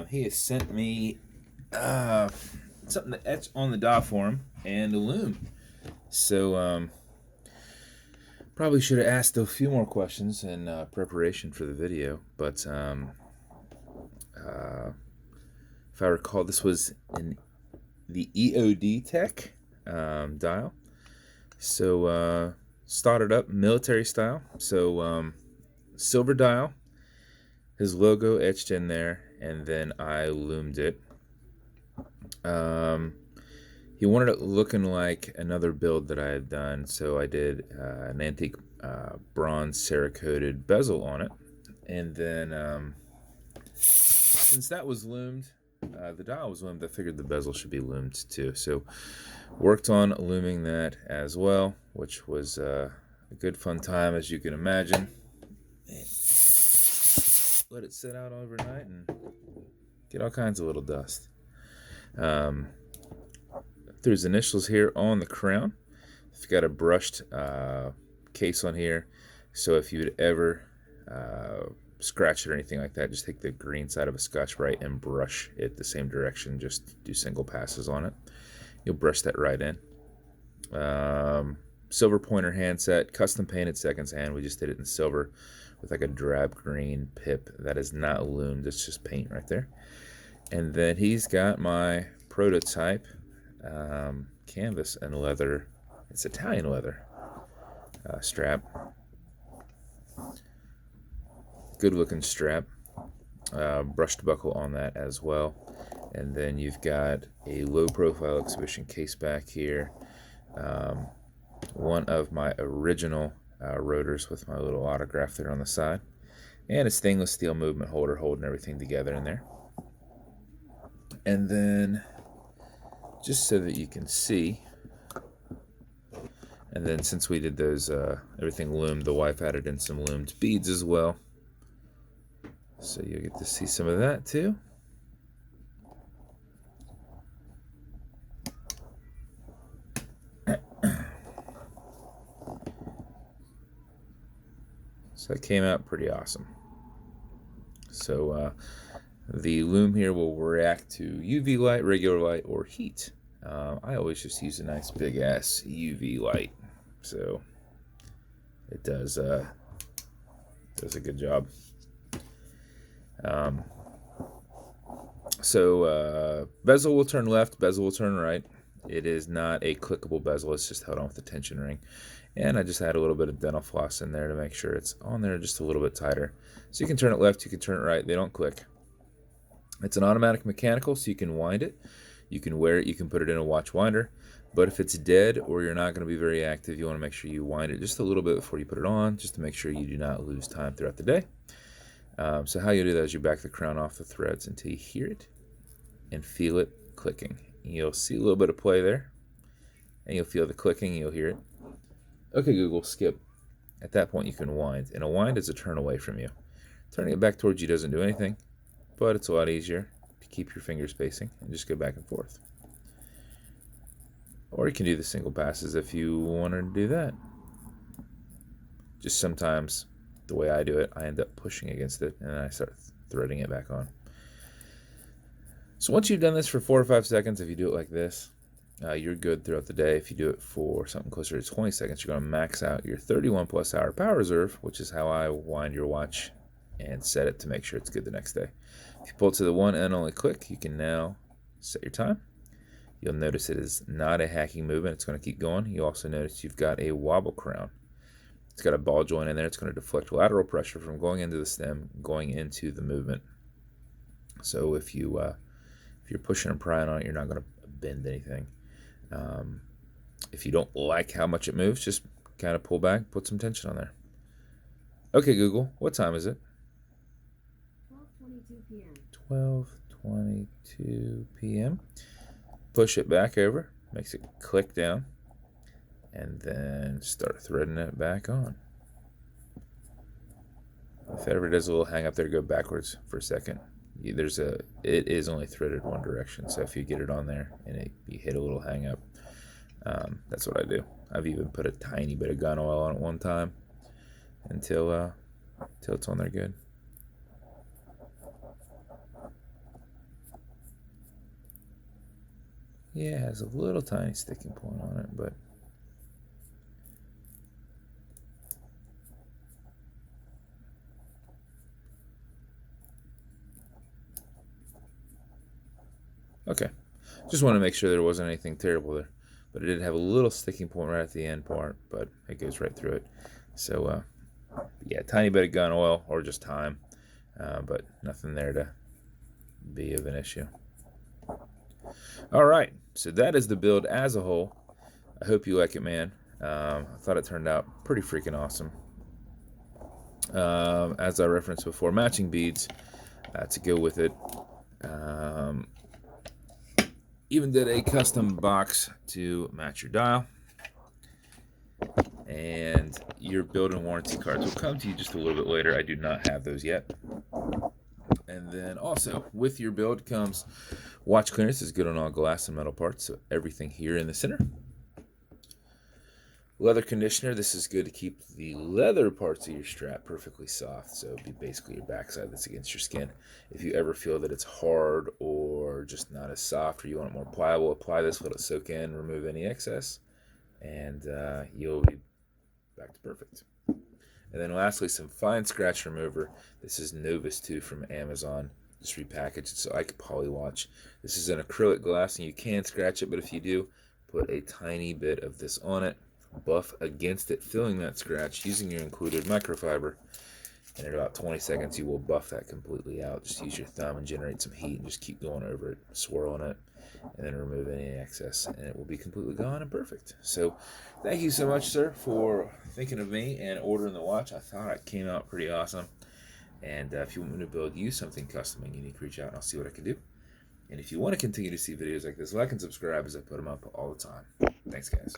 He has sent me uh, something to etch on the die for him and a loom. So probably should have asked a few more questions in preparation for the video, but uh, if I recall, this was in the EOD tech dial. So started up military style. So silver dial, his logo etched in there, and then I loomed it. He wanted it looking like another build that I had done, so I did an antique bronze cerakoted bezel on it. And then since that was loomed, the dial was loomed, I figured the bezel should be loomed too. So worked on looming that as well, which was a good fun time, as you can imagine. Let it sit out overnight and get all kinds of little dust. There's initials here on the crown. I've got a brushed case on here, so if you would ever scratch it or anything like that, just take the green side of a Scotch-Brite and brush it the same direction. Just do single passes on it. You'll brush that right in. Silver pointer handset, custom painted seconds hand. We just did it in silver with like a drab green pip. That is not loomed, it's just paint right there. And then he's got my prototype canvas and leather. It's Italian leather strap. Good looking strap. Brushed buckle on that as well. And then you've got a low profile exhibition case back here. One of my original rotors with my little autograph there on the side. And a stainless steel movement holder holding everything together in there. And then, just so that you can see, and then since we did those, everything loomed, the wife added in some loomed beads as well. So you'll get to see some of that too. So it came out pretty awesome. So the loom here will react to UV light, regular light, or heat. I always just use a nice big ass UV light, so it does a good job. Bezel will turn left, bezel will turn right. It is not a clickable bezel, it's just held on with a tension ring. And I just add a little bit of dental floss in there to make sure it's on there just a little bit tighter. So you can turn it left, you can turn it right, they don't click. It's an automatic mechanical, so you can wind it, you can wear it, you can put it in a watch winder. But if it's dead or you're not going to be very active, you want to make sure you wind it just a little bit before you put it on, just to make sure you do not lose time throughout the day. So how you do that is you back the crown off the threads until you hear it and feel it clicking. You'll see a little bit of play there, and you'll feel the clicking, and you'll hear it. Okay, Google, skip. At that point, you can wind, and a wind is a turn away from you. Turning it back towards you doesn't do anything, but it's a lot easier to keep your fingers spacing and just go back and forth. Or you can do the single passes if you want to do that. Just sometimes, the way I do it, I end up pushing against it, and then I start threading it back on. So once you've done this for 4 or 5 seconds, if you do it like this, you're good throughout the day. If you do it for something closer to 20 seconds, you're going to max out your 31 plus hour power reserve, which is how I wind your watch and set it to make sure it's good the next day. If you pull it to the one and only click, you can now set your time. You'll notice it is not a hacking movement. It's going to keep going. You also notice you've got a wobble crown. It's got a ball joint in there. It's going to deflect lateral pressure from going into the stem, going into the movement. So if you're pushing and prying on it, you're not going to bend anything. If you don't like how much it moves, just kind of pull back, put some tension on there. Okay, Google, what time is it? 12:22 p.m. 12:22 p.m. Push it back over, makes it click down, and then start threading it back on. If it ever does a little hang up there, go backwards for a second. It is only threaded one direction, so if you get it on there and you hit a little hang up, that's what I do. I've even put a tiny bit of gun oil on it one time until it's on there good. Yeah, it has a little tiny sticking point on it, but okay. Just want to make sure there wasn't anything terrible there. But it did have a little sticking point right at the end part, but it goes right through it. So, yeah, tiny bit of gun oil or just time, but nothing there to be of an issue. All right, so that is the build as a whole. I hope you like it, man. I thought it turned out pretty freaking awesome. As I referenced before, matching beads to go with it. Even did a custom box to match your dial. And your build and warranty cards will come to you just a little bit later. I do not have those yet. And then also with your build comes watch clearance is good on all glass and metal parts, so everything here in the center. Leather conditioner, this is good to keep the leather parts of your strap perfectly soft, so it'd be basically your backside that's against your skin. If you ever feel that it's hard or just not as soft, or you want it more pliable, apply this, let it soak in, remove any excess, and you'll be back to perfect. And then lastly, some fine scratch remover. This is Novus 2 from Amazon. Just repackaged so I could poly watch. This is an acrylic glass and you can scratch it, but if you do, put a tiny bit of this on it, buff against it, filling that scratch using your included microfiber. And in about 20 seconds, you will buff that completely out. Just use your thumb and generate some heat and just keep going over it, swirling it, and then remove any excess, and it will be completely gone and perfect. So thank you so much, sir, for thinking of me and ordering the watch. I thought it came out pretty awesome. And if you want me to build you something custom and unique, reach out and I'll see what I can do. And if you want to continue to see videos like this, like and subscribe as I put them up all the time. Thanks, guys.